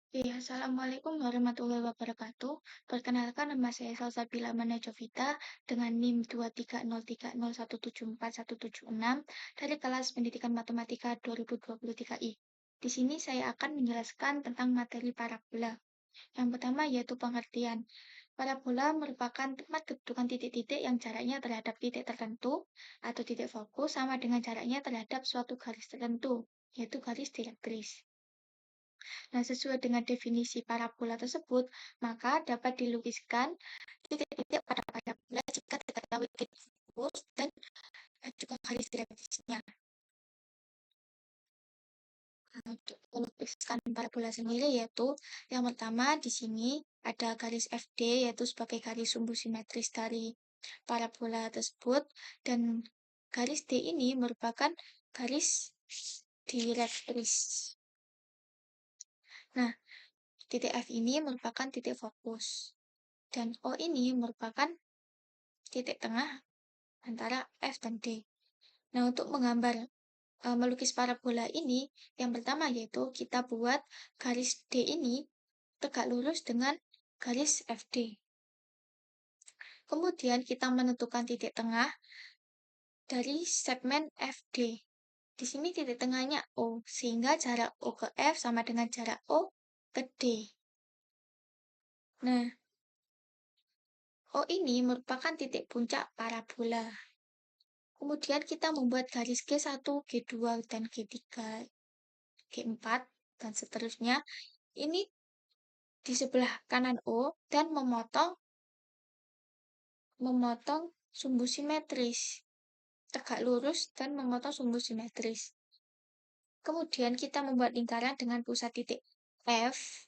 Iya, Assalamualaikum warahmatullahi wabarakatuh. Perkenalkan, nama saya Salsabila Manajovita dengan NIM 23030174176 dari kelas Pendidikan Matematika 2023 I. Di sini saya akan menjelaskan tentang materi parabola. Yang pertama yaitu pengertian. Parabola merupakan tempat kedudukan titik-titik yang jaraknya terhadap titik tertentu atau titik fokus sama dengan jaraknya terhadap suatu garis tertentu, yaitu garis direktris. Nah, sesuai dengan definisi parabola tersebut, maka dapat dilukiskan titik-titik pada parabola jika diketahui titik fokus dan juga garis direktisnya. Nah, untuk melukiskan parabola sendiri yaitu yang pertama di sini ada garis FD yaitu sebagai garis sumbu simetris dari parabola tersebut, dan garis D ini merupakan garis direktris. Nah, titik F ini merupakan titik fokus. Dan O ini merupakan titik tengah antara F dan D. Nah, untuk melukis parabola ini, yang pertama yaitu kita buat garis D ini tegak lurus dengan garis FD. Kemudian kita menentukan titik tengah dari segmen FD. Di sini titik tengahnya O, sehingga jarak O ke F sama dengan jarak O ke D. Nah, O ini merupakan titik puncak parabola. Kemudian kita membuat garis G1, G2, dan G3, G4, dan seterusnya. Ini di sebelah kanan O dan memotong sumbu simetris. Tegak lurus dan memotong sumbu simetris. Kemudian kita membuat lingkaran dengan pusat titik F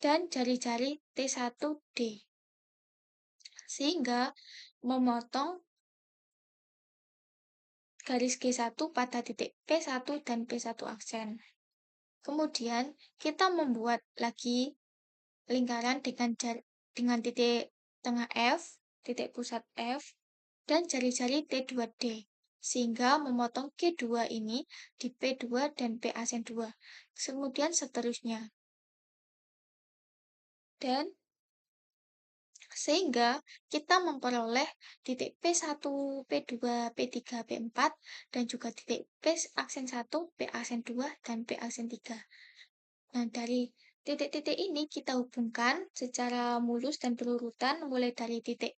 dan jari-jari T1D. Sehingga memotong garis G1 pada titik P1 dan P1 aksen. Kemudian kita membuat lagi lingkaran dengan titik tengah F, titik pusat F, dan jari-jari T2D, sehingga memotong G2 ini di P2 dan P aksen 2. Kemudian seterusnya. Dan sehingga kita memperoleh titik P1, P2, P3, P4, dan juga titik P aksen 1, P aksen 2, dan P aksen 3. Nah, dari titik-titik ini kita hubungkan secara mulus dan berurutan mulai dari titik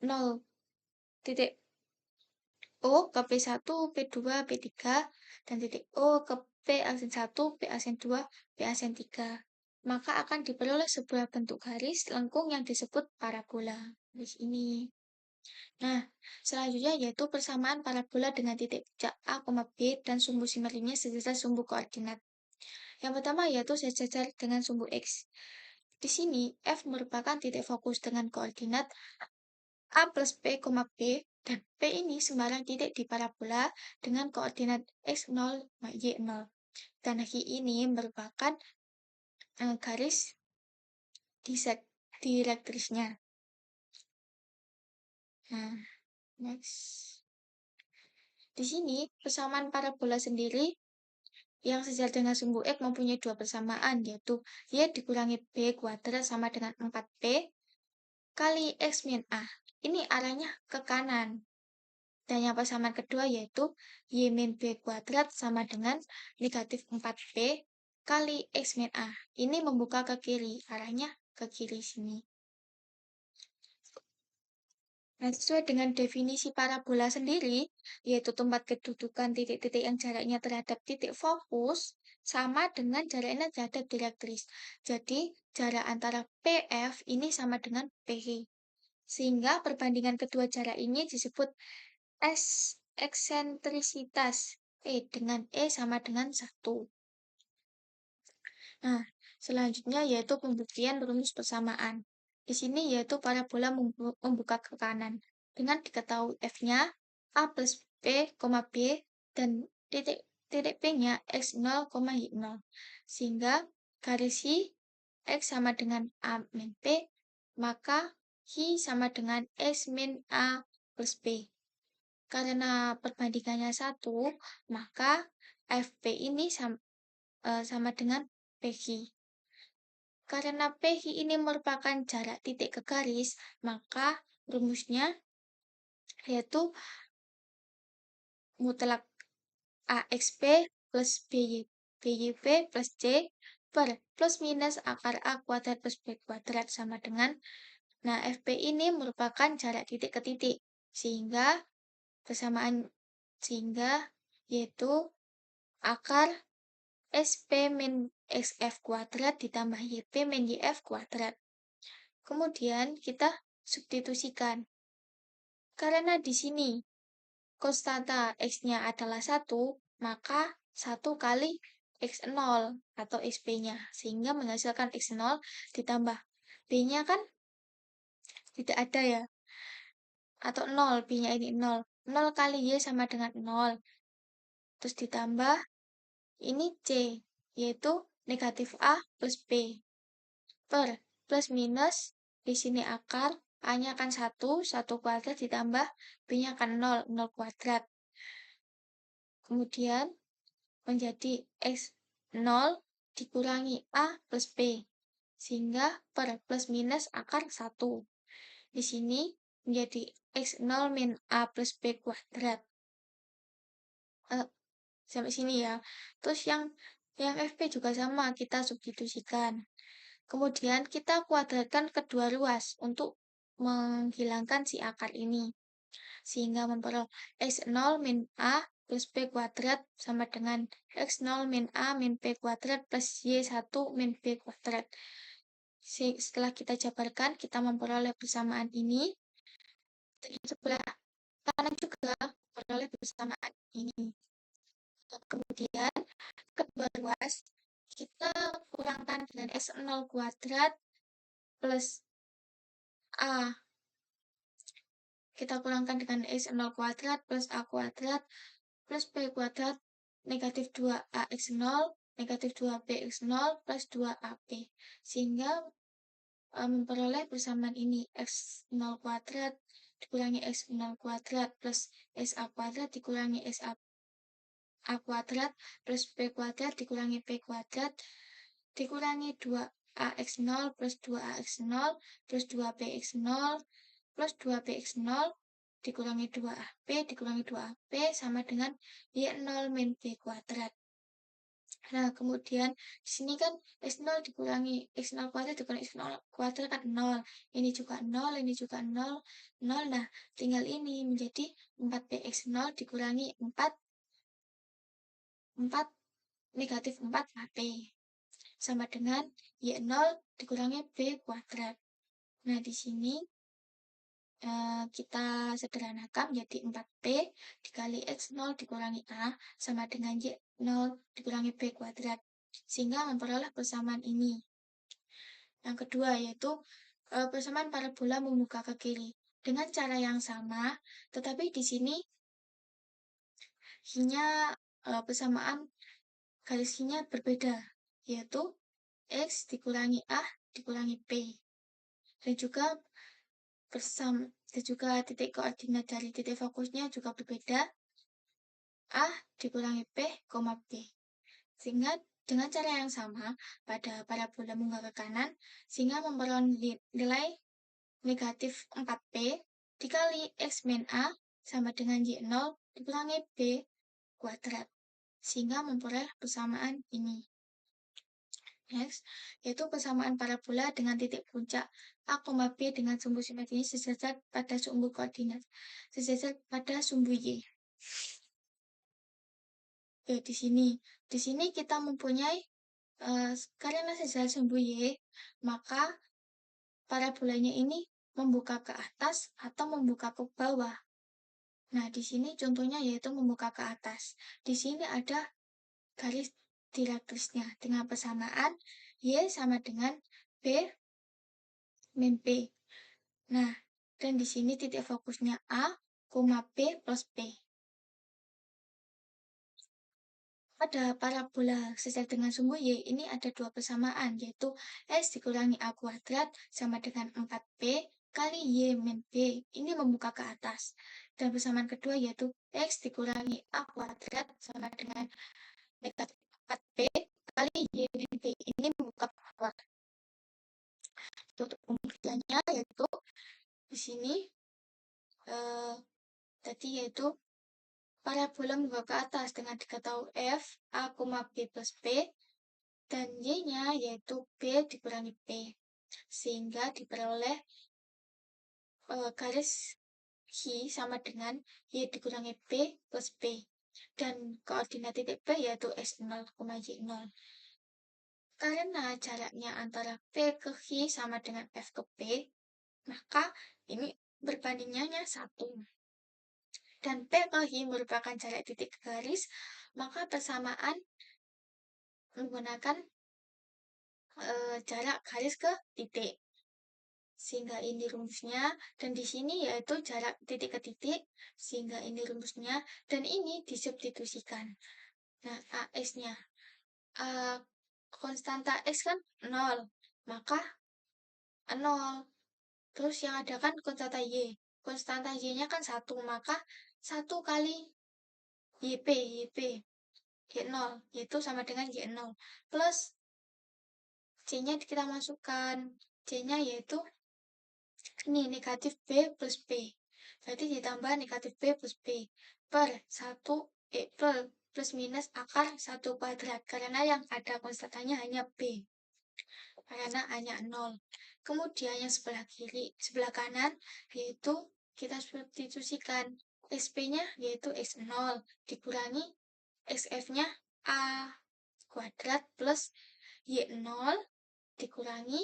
0, titik O ke P1, P2, P3, dan titik O ke P aksen 1, P aksen 2, P aksen 3. Maka akan diperoleh sebuah bentuk garis lengkung yang disebut parabola. Garis ini. Nah, selanjutnya yaitu persamaan parabola dengan titik puncak A, B, dan sumbu simetrinya sejajar sumbu koordinat. Yang pertama yaitu sejajar dengan sumbu X. Di sini, F merupakan titik fokus dengan koordinat A plus B, B, dan P ini sembarang titik di parabola dengan koordinat X0, Y0. Dan Y ini merupakan garis direktrisnya. Nah, next. Di sini, persamaan parabola sendiri yang sejajar dengan sumbu X mempunyai dua persamaan, yaitu Y dikurangi B kuadrat sama dengan 4B kali X min A. Ini arahnya ke kanan. Dan yang persamaan kedua yaitu Y min B kuadrat sama dengan negatif 4B kali X min A. Ini membuka ke kiri, arahnya ke kiri sini. Nah, sesuai dengan definisi parabola sendiri, yaitu tempat kedudukan titik-titik yang jaraknya terhadap titik fokus sama dengan jaraknya terhadap direktris. Jadi, jarak antara PF ini sama dengan PH. Sehingga perbandingan kedua jarak ini disebut eksentrisitas dengan E sama dengan 1. Nah, selanjutnya yaitu pembuktian rumus persamaan. Di sini yaitu parabola membuka ke kanan. Dengan diketahui F-nya A plus B, B, dan titik P-nya X0, Y0. Sehingga garis Y X sama dengan A min P, maka Y sama dengan X min A plus B. Karena perbandingannya 1, maka FP ini sama dengan PQ. Karena PQ ini merupakan jarak titik ke garis, maka rumusnya yaitu mutlak AXP plus BYP plus C per plus minus akar A kuadrat plus B kuadrat sama dengan, nah FP ini merupakan jarak titik ke titik, sehingga yaitu akar SP min XF kuadrat ditambah YP min YF kuadrat. Kemudian kita substitusikan. Karena di sini konstanta X-nya adalah 1, maka 1 kali X0 atau XP-nya. Sehingga menghasilkan X0 ditambah B-nya kan tidak ada ya. Atau 0, B-nya ini 0. 0 kali Y sama dengan 0. Terus ditambah ini C, yaitu negatif A plus B. Per plus minus, di sini akar, A-nya kan 1, 1 kuadrat ditambah B-nya kan 0, 0 kuadrat. Kemudian menjadi X0 dikurangi A plus B. Sehingga per plus minus akar 1. Di sini menjadi X0 min A plus B kuadrat. Sampai sini ya. Terus yang FP juga sama, kita substitusikan. Kemudian kita kuadratkan kedua ruas untuk menghilangkan si akar ini. Sehingga memperoleh X0 min A plus B kuadrat sama dengan X0 min A min B kuadrat plus Y1 min B kuadrat. Setelah kita jabarkan, kita memperoleh persamaan ini. Sebelah kanan juga memperoleh persamaan ini. Kemudian, kedua ruas, kita kurangkan dengan X0 kuadrat plus A. Kita kurangkan dengan X0 kuadrat plus A kuadrat plus B kuadrat negatif 2AX0 negatif 2BX0 plus 2AB. Sehingga memperoleh persamaan ini X0 kuadrat dikurangi X0 kuadrat plus SA kuadrat dikurangi SA A kuadrat plus B kuadrat dikurangi B kuadrat dikurangi 2AX0 plus 2AX0 plus 2BX0 plus 2BX0 dikurangi 2AB dikurangi 2AB sama dengan Y0 min B kuadrat. Nah, kemudian di sini kan X0 dikurangi X0 kuadrat dikurangi X0 kuadrat kan 0. Ini juga 0, ini juga 0, 0. Nah, tinggal ini menjadi 4BX0 dikurangi 4 negatif 4 AP sama dengan Y0 dikurangi B kuadrat. Nah, di sini kita sederhanakan menjadi 4P dikali X0 dikurangi A sama dengan Y0 dikurangi B kuadrat. Sehingga memperoleh persamaan ini. Yang kedua yaitu persamaan parabola membuka ke kiri. Dengan cara yang sama, tetapi di sini hanya persamaan garis nya berbeda, yaitu X dikurangi A dikurangi P. Dan juga titik koordinat dari titik fokusnya juga berbeda, A dikurangi P, B. Sehingga dengan cara yang sama pada parabola munggah ke kanan, sehingga memperoleh nilai negatif 4P dikali X min A sama dengan Y0 dikurangi B kuadrat. Sehingga memperoleh persamaan ini. Next, yaitu persamaan parabola dengan titik puncak A, B dengan sumbu simetris sejajar pada sumbu koordinat, sejajar pada sumbu Y. Ya, di sini kita mempunyai karena sejajar sumbu Y, maka parabolanya ini membuka ke atas atau membuka ke bawah. Nah, di sini contohnya yaitu membuka ke atas. Di sini ada garis direktrisnya dengan persamaan Y sama dengan B min P. Nah, dan di sini titik fokusnya A, B plus P. Pada parabola sejajar dengan sumbu Y, ini ada dua persamaan, yaitu S dikurangi A kuadrat sama dengan 4P kali Y min B. Ini membuka ke atas. Dan persamaan kedua yaitu X dikurangi A kuadrat sama dengan negatif 4P kali Y min B ini membuka power. Untuk pembuktiannya yaitu di sini tadi yaitu parabola membuka ke atas dengan diketahui F, A, B plus P, dan Y-nya yaitu B dikurangi P. Sehingga diperoleh garis Y sama dengan Y dikurangi P plus P. Dan koordinat titik P yaitu S0, Y0. Karena jaraknya antara P ke Y sama dengan F ke P, maka ini berbandingnya 1. Dan P ke Y merupakan jarak titik ke garis, maka persamaan menggunakan jarak garis ke titik. Sehingga ini rumusnya, dan di sini yaitu jarak titik ke titik, sehingga ini rumusnya, dan ini disubstitusikan. Nah, AS-nya, konstanta X kan 0, maka 0. Terus yang ada kan konstanta Y. Konstanta Y-nya kan 1, maka 1 kali YP, Y0, yaitu sama dengan Y0. Plus C-nya kita masukkan. C-nya yaitu ini negatif B plus P. Jadi ditambah negatif B plus P per 1 plus minus akar 1 kuadrat. Karena yang ada konstantanya hanya B. Karena hanya 0. Kemudian yang sebelah kanan yaitu kita substitusikan SP-nya yaitu X0 dikurangi XF-nya A kuadrat plus Y0 dikurangi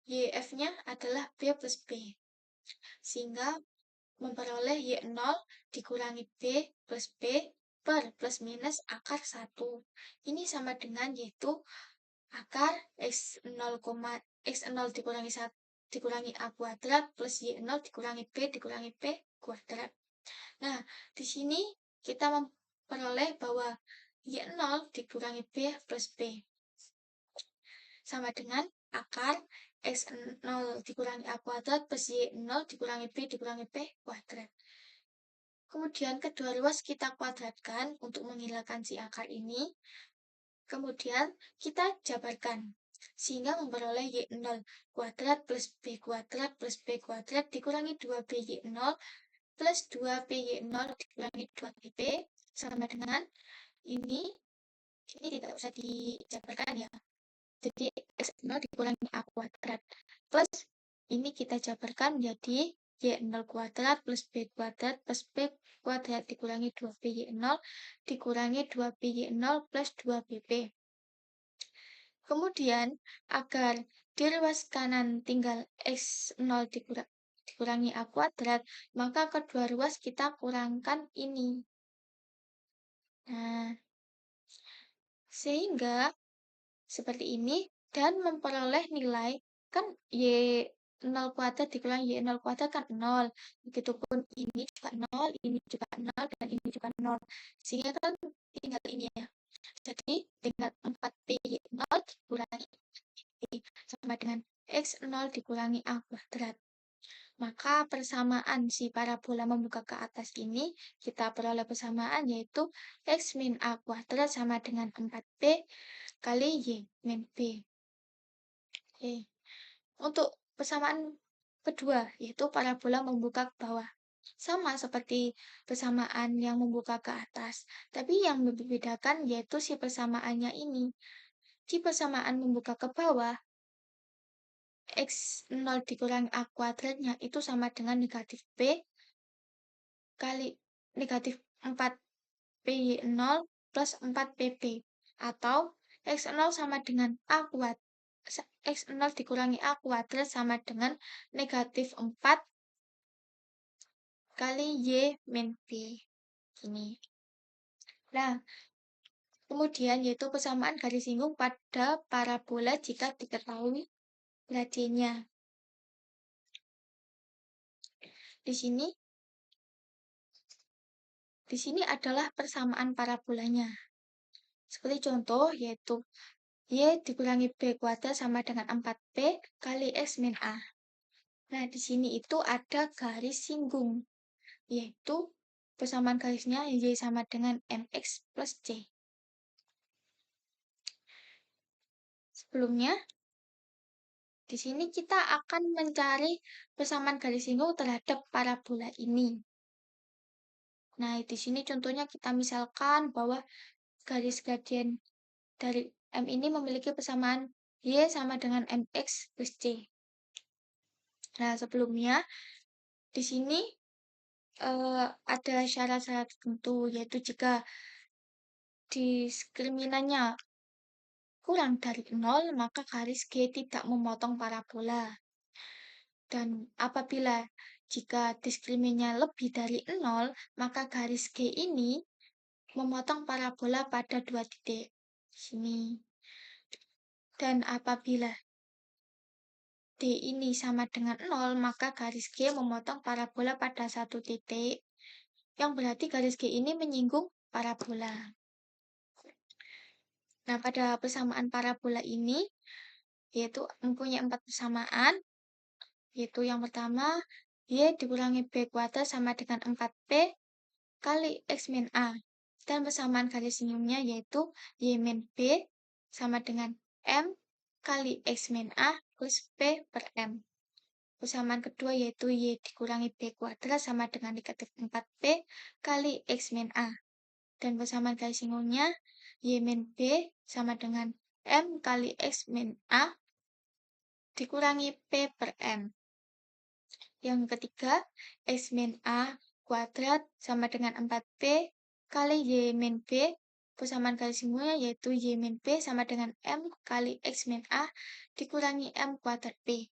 YF-nya adalah B plus B. Sehingga memperoleh Y0 dikurangi B plus B per plus minus akar 1. Ini sama dengan yaitu akar X0 dikurangi 1 dikurangi A kuadrat plus Y0 dikurangi P kuadrat. Nah, di sini kita memperoleh bahwa Y0 dikurangi B plus B sama dengan akar X0 dikurangi A kuadrat plus Y0 dikurangi P kuadrat. Kemudian kedua ruas kita kuadratkan untuk menghilangkan si akar ini. Kemudian kita jabarkan. Sehingga memperoleh Y0 kuadrat plus B kuadrat plus B kuadrat dikurangi 2BY0 plus 2BY0 dikurangi 2BB sama dengan ini tidak usah dijabarkan ya. Jadi X0 dikurangi A kuadrat plus ini kita jabarkan menjadi Y0 kuadrat plus B kuadrat plus B kuadrat dikurangi 2BY0 dikurangi 2BY0 plus 2BB. Kemudian agar di ruas kanan tinggal X0 dikurangi A kuadrat, maka kedua ruas kita kurangkan ini. Nah, sehingga seperti ini dan memperoleh nilai kan Y0 kuadrat dikurangi Y0 kuadrat kan 0. Begitupun ini juga 0, ini juga 0, dan ini juga 0. Sehingga kan tinggal ini ya. Jadi tinggal 4PY0 dikurangi sama dengan X0 dikurangi A kuadrat. Maka persamaan si parabola membuka ke atas ini, kita peroleh persamaan yaitu X min A kuadrat sama dengan 4P kali Y min B. Oke. Untuk persamaan kedua, yaitu parabola membuka ke bawah. Sama seperti persamaan yang membuka ke atas. Tapi yang membedakan yaitu si persamaannya ini. Di persamaan membuka ke bawah, X0 dikurangi A kuadratnya itu sama dengan negatif B kali negatif 4PY0 plus 4PP. Atau X0 sama dengan A kuadrat. X0 dikurangi A kuadrat sama dengan negatif 4 kali Y min B. Ini. Nah, kemudian yaitu persamaan garis singgung pada parabola jika diketahui gradiennya. Di sini adalah persamaan parabolanya. Seperti contoh yaitu Y dikurangi B kuadrat sama dengan 4P kali X min A. Nah, di sini itu ada garis singgung, yaitu persamaan garisnya Y sama dengan MX plus C. Sebelumnya, di sini kita akan mencari persamaan garis singgung terhadap parabola ini. Nah, di sini contohnya kita misalkan bahwa garis gradien dari M ini memiliki persamaan Y sama dengan MX plus C. Nah, sebelumnya di sini ada syarat-syarat tertentu, yaitu jika diskriminannya kurang dari 0, maka garis G tidak memotong parabola. Dan apabila jika diskriminannya lebih dari 0, maka garis G ini memotong parabola pada 2 titik. Sini. Dan apabila D ini sama dengan 0, maka garis G memotong parabola pada 1 titik, yang berarti garis G ini menyinggung parabola. Nah, pada persamaan parabola ini, yaitu mempunyai 4 persamaan, yaitu yang pertama, Y dikurangi B kuadrat sama dengan 4P kali X min A. Dan persamaan garis singgungnya yaitu Y min B sama dengan M kali X min A plus P per M. Persamaan kedua yaitu Y dikurangi B kuadrat sama dengan negatif 4P kali X min A. Dan persamaan garis singgungnya Y min B sama dengan M kali X min A dikurangi P per M. Yang ketiga, X min A kuadrat sama dengan 4P kali Y min B. Persamaan garis singgungnya yaitu Y min B sama dengan M kali X min A dikurangi M kuadrat P.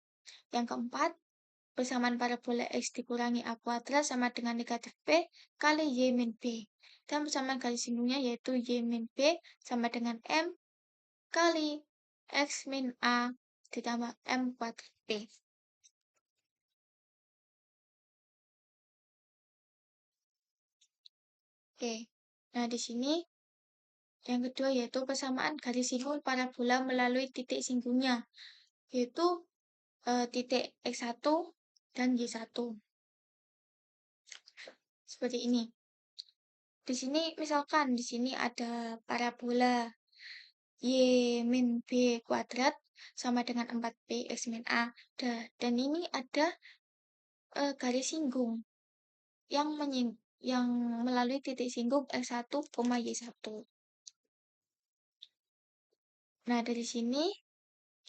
Yang keempat, persamaan parabola X dikurangi A kuadrat sama dengan negatif P kali Y min B. Dan persamaan garis singgungnya yaitu Y min B sama dengan M kali X min A ditambah M kuadrat P. Oke, nah di sini yang kedua yaitu persamaan garis singgung parabola melalui titik singgungnya, yaitu titik X1 dan Y1. Seperti ini. Di sini misalkan di sini ada parabola Y min B kuadrat sama dengan 4P X min A. Dan ini ada garis singgung yang melalui titik singgung X1, Y1. Nah, dari sini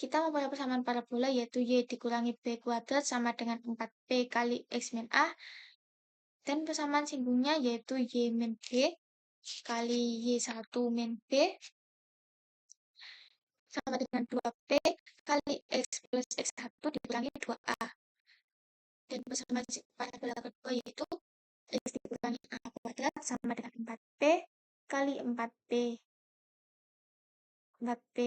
kita mempunyai persamaan parabola yaitu Y dikurangi B kuadrat sama dengan 4P kali X min A. Dan persamaan singgungnya yaitu Y min B kali Y1 min B sama dengan 2P kali X plus X1 dikurangi 2A. Dan persamaan parabola kedua yaitu X dikurangi A kuadrat sama dengan 4P kali 4P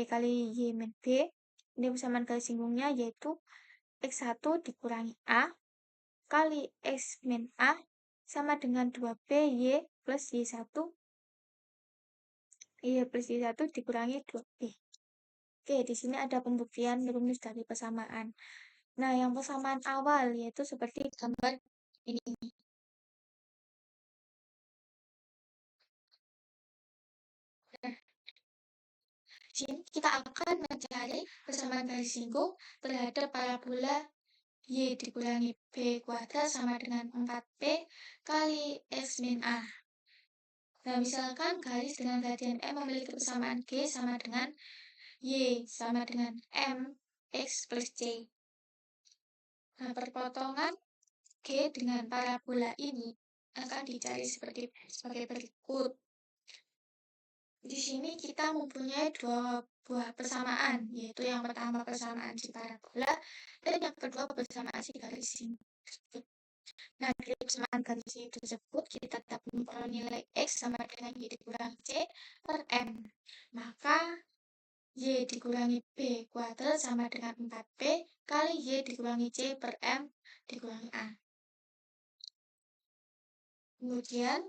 kali Y min B. Ini persamaan garis singgungnya yaitu X1 dikurangi A kali X min A sama dengan 2P Y plus Y1 dikurangi 2P. Oke, di sini ada pembuktian rumus dari persamaan. Nah, yang persamaan awal yaitu seperti gambar ini. Nah, di sini kita akan mencari persamaan garis singgung terhadap parabola Y dikurangi B kuadrat sama dengan 4P kali X min A. Nah, misalkan garis dengan gradien M memiliki persamaan G sama dengan Y sama dengan M X plus C. Nah, perpotongan G dengan parabola ini akan dicari sebagai berikut. Di sini kita mempunyai dua buah persamaan, yaitu yang pertama persamaan si parabola dan yang kedua persamaan si garis singgung. Nah, dari persamaan garis singgung tersebut kita dapat memperoleh nilai X sama dengan Y dikurangi C per M. Maka Y dikurangi B kuadrat sama dengan 4P kali Y dikurangi C per M dikurangi A. Kemudian,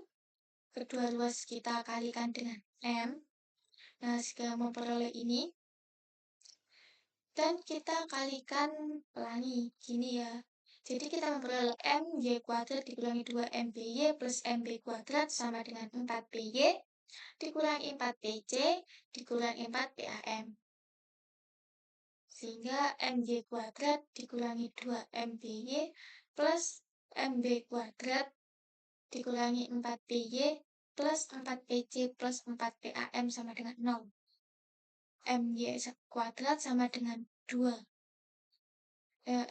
kedua ruas kita kalikan dengan M. Nah, jika memperoleh ini, dan kita kalikan pelangi, gini ya. Jadi kita memperoleh M Y kuadrat dikurangi 2MBY plus MB kuadrat sama dengan 4BY dikurangi 4BC dikurangi 4BAM. Sehingga MY kuadrat dikurangi 2MBY plus MB kuadrat dikurangi 4PY plus 4PC plus 4PAM sama dengan 0. MY kuadrat sama dengan 2.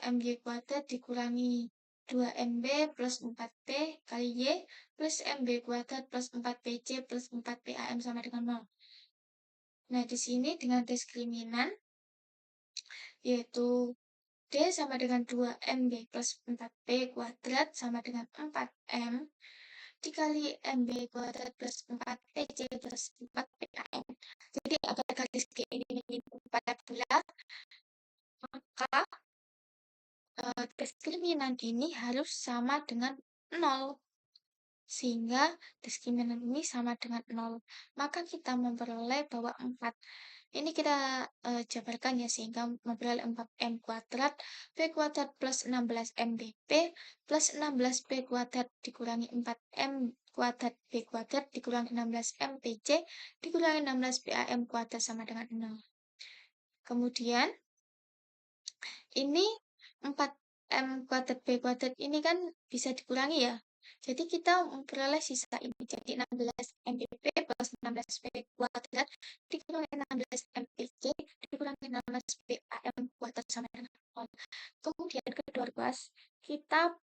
MY kuadrat dikurangi 2MB plus 4P kali Y plus MB kuadrat plus 4PC plus 4PAM sama dengan 0. Nah, di sini dengan diskriminan, yaitu D sama dengan 2MB plus 4P kuadrat sama dengan 4M dikali MB kuadrat plus 4PC plus 4PAM. Jadi, agar garis G ini menjadi parabola, maka diskriminan ini harus sama dengan 0. Sehingga diskriminan ini sama dengan 0. Maka kita memperoleh bahwa 4. Ini kita jabarkan ya, sehingga memperoleh 4M kuadrat P kuadrat plus 16MBP plus 16P kuadrat dikurangi 4M kuadrat B kuadrat dikurangi 16MPC dikurangi 16PAM kuadrat sama dengan 0. Kemudian ini 4M kuadrat B kuadrat ini kan bisa dikurangi ya. Jadi kita memperoleh sisa ini. Jadi 16MPP plus 16P kuadrat dikurangi 16MPC dikurangi 16PAM kuadrat sama dengan 0. Kemudian kedua ruas kita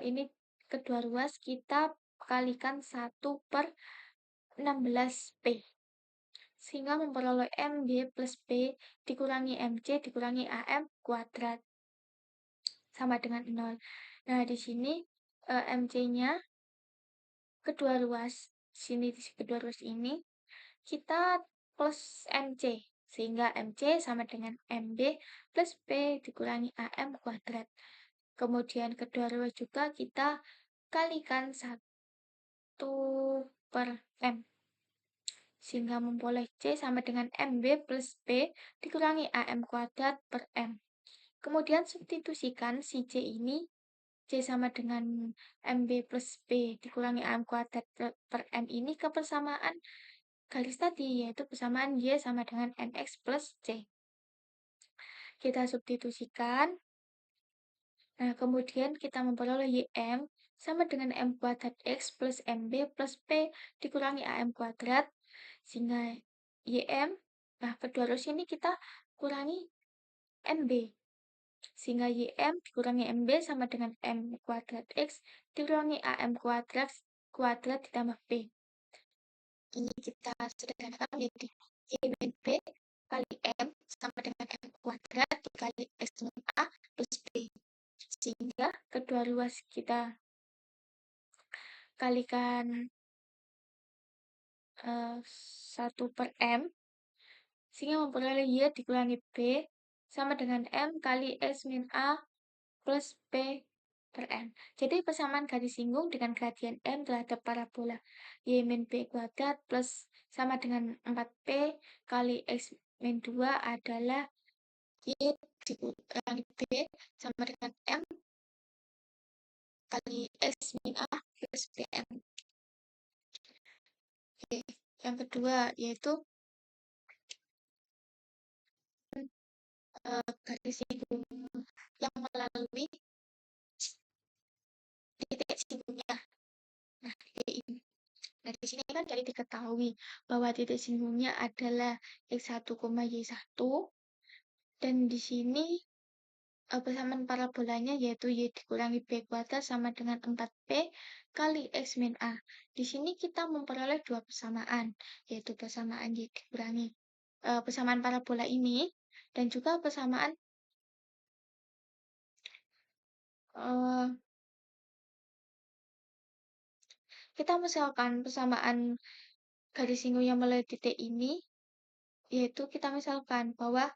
ini kedua ruas kita kalikan 1/16P. Sehingga memperoleh MB plus P dikurangi MC dikurangi AM kuadrat sama dengan 0. Nah, di sini MC-nya kedua ruas. Sini di kedua ruas ini kita plus MC. Sehingga MC sama dengan MB plus P dikurangi AM kuadrat. Kemudian kedua ruas juga kita kalikan 1/M. Sehingga memperoleh C sama dengan MB plus P dikurangi AM kuadrat per M. Kemudian substitusikan si C ini, C sama dengan MB plus P dikurangi AM kuadrat per M ini ke persamaan garis tadi, yaitu persamaan Y sama dengan MX plus C. Kita substitusikan. Nah, kemudian kita memperoleh YM sama dengan M kuadrat X plus MB plus P dikurangi AM kuadrat. Sehingga YM, nah kedua ruas ini kita kurangi MB. Sehingga YM dikurangi MB sama dengan M kuadrat X dikurangi AM kuadrat ditambah P. Ini kita sederhanakan menjadi Y min P kali M sama dengan M kuadrat dikali X min A plus B. Sehingga kedua ruas kita kalikan 1/M sehingga memperoleh Y dikurangi B sama dengan M kali X min A plus P per M. Jadi persamaan garis singgung dengan gradian M terhadap parabola Y min B kuadrat plus sama dengan 4P kali X min 2 adalah Y dikurangi B sama dengan M kali X min A plus PM. Oke. Yang kedua yaitu garis singgung yang melalui titik singgungnya. Nah, ini. Nah, di sini kan jadi diketahui bahwa titik singgungnya adalah X1, Y1. Dan di sini persamaan parabolanya yaitu Y dikurangi B kuadrat sama dengan 4P kali X min A. Di sini kita memperoleh dua persamaan, yaitu persamaan Y dikurangi persamaan parabola ini dan juga persamaan kita misalkan persamaan garis singgung yang melalui titik ini, yaitu kita misalkan bahwa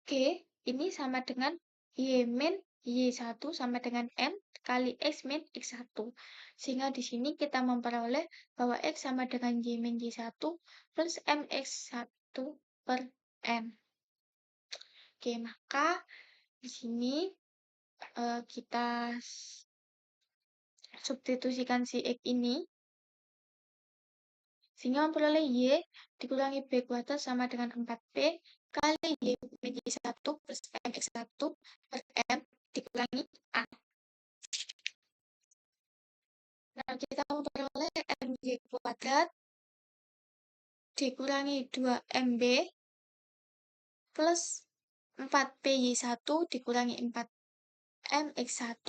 G ini sama dengan Y min Y1 sama dengan M kali X min X1. Sehingga di sini kita memperoleh bahwa X sama dengan Y min Y1 plus MX1 per M. Oke, maka di sini kita substitusikan si X ini Sehingga memperoleh Y dikurangi B kuadrat sama dengan 4P kali Y min Y1 plus MX1 per M dikurangi A. Nah, kita memperoleh MY kuadrat dikurangi 2MB plus 4PY1 dikurangi 4MX1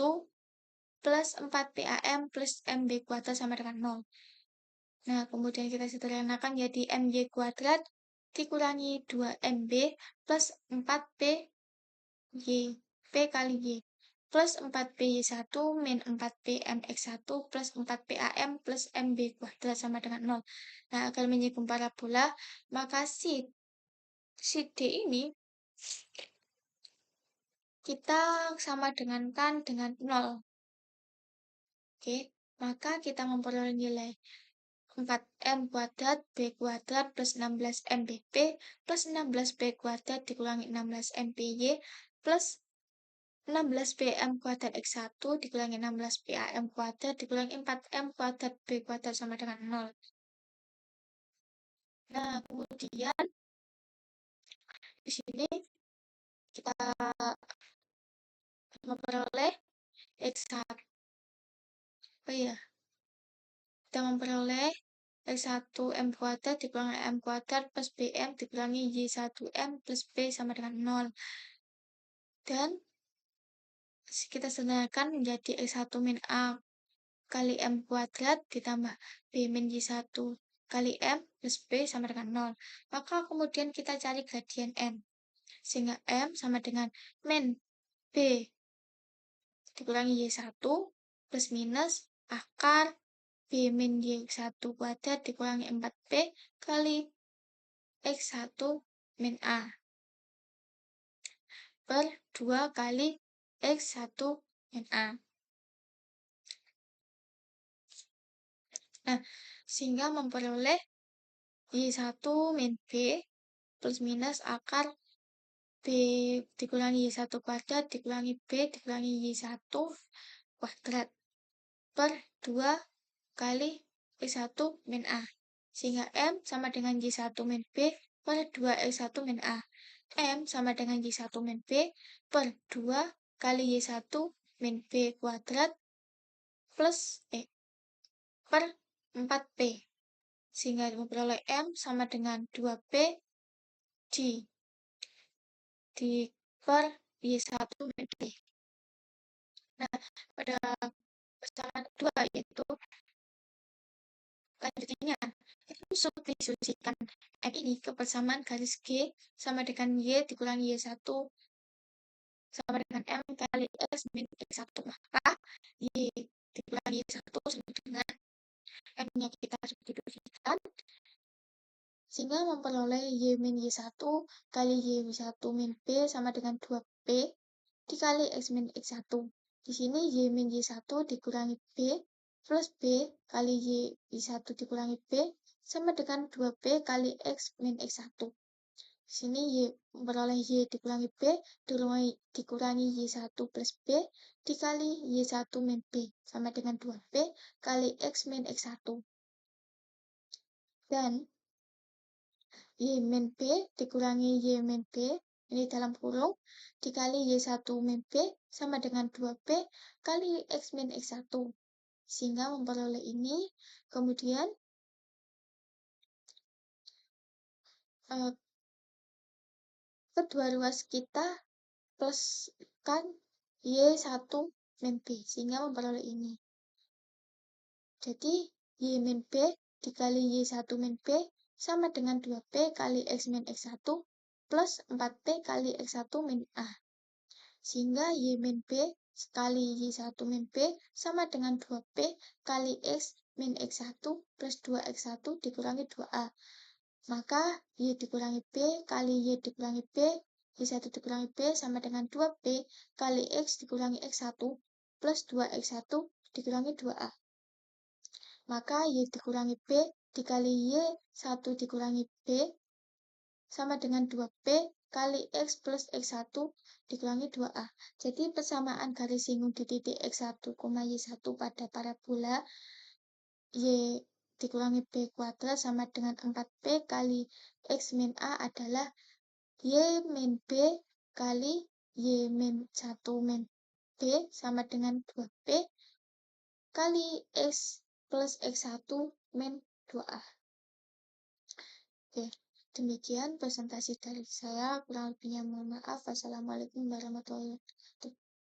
plus 4PAM plus MB kuadrat sama dengan 0. Nah, kemudian kita sederhanakan jadi MY kuadrat dikurangi 2MB plus 4PY, P kali Y, plus 4PY1 min 4PMX1 plus 4PAM plus MB kuadrat sama dengan 0. Nah, agar menyinggung parabola, maka si D ini kita sama dengankan dengan 0. Oke, maka kita memperoleh nilai 4M kuadrat B kuadrat plus 16MBP plus 16B kuadrat dikurangi 16MPY plus 16PM kuadrat X1 dikurangi 16PAM kuadrat dikurangi 4M kuadrat B kuadrat sama dengan 0. Nah, kemudian di sini kita memperoleh X1. Oh iya, kita memperoleh X1 M kuadrat dikurangi M kuadrat plus BM dikurangi Y1M plus B sama dengan 0. Dan kita sederhanakan menjadi X1 min A kali M kuadrat ditambah B min Y1 kali M plus B sama dengan 0. Maka kemudian kita cari gradien M. Sehingga M sama dengan min B dikurangi Y1 plus minus akar B min Y1 kuadrat dikurangi 4B kali X1 min A per 2 kali X1 min A. Nah, sehingga memperoleh Y1 min B plus minus akar B dikurangi Y1 kuadrat dikurangi B dikurangi Y1 kuadrat per 2 kali X1 min A. Sehingga M sama dengan Y1 min B per 2 X1 min A. M sama dengan Y1 min B per 2 kali Y1 min B kuadrat plus per 4P. Sehingga memperoleh M sama dengan 2P di per Y1 min B. Nah, pada persamaan kedua yaitu lanjutannya itu substitusikan M ini ke persamaan garis G sama dengan Y dikurangi Y1 sama dengan M kali X min X1. Maka Y dikurangi Y1 sama dengan M-nya kita substitusikan sehingga memperoleh Y min Y1 kali Y1 min B sama dengan 2P dikali X min X1. Di sini Y min Y1 dikurangi B plus B kali Y1 dikurangi B sama dengan 2B kali X min X1. Di sini Y memperoleh Y dikurangi B dikurangi Y1 plus B dikali Y1 min B sama dengan 2B kali X min X1. Dan Y min B dikurangi Y min B ini dalam kurung dikali Y1 min B sama dengan 2B kali X min X1 sehingga memperoleh ini. Kemudian kedua ruas kita pluskan Y1 min B sehingga memperoleh ini. Jadi Y min B dikali Y1 min B sama dengan 2P kali X min X1 plus 4P kali X1 min A. Sehingga Y min B kali Y1 min B sama dengan 2P kali X min X1 plus 2X1 dikurangi 2A. Maka Y dikurangi B kali Y dikurangi B, Y1 dikurangi B sama dengan 2B kali X dikurangi X1 plus 2X1 dikurangi 2A. Maka Y dikurangi B dikali Y1 dikurangi B sama dengan 2B kali X plus X1 dikurangi 2A. Jadi persamaan garis singgung di titik X1, Y1 pada parabola Y dikurangi B kuadrat sama dengan 4B kali X min A adalah Y min B kali Y min 1 min B sama dengan 2B kali X plus X1 min 2A. Oke, demikian presentasi dari saya. Kurang lebihnya mohon maaf. Wassalamualaikum warahmatullahi wabarakatuh.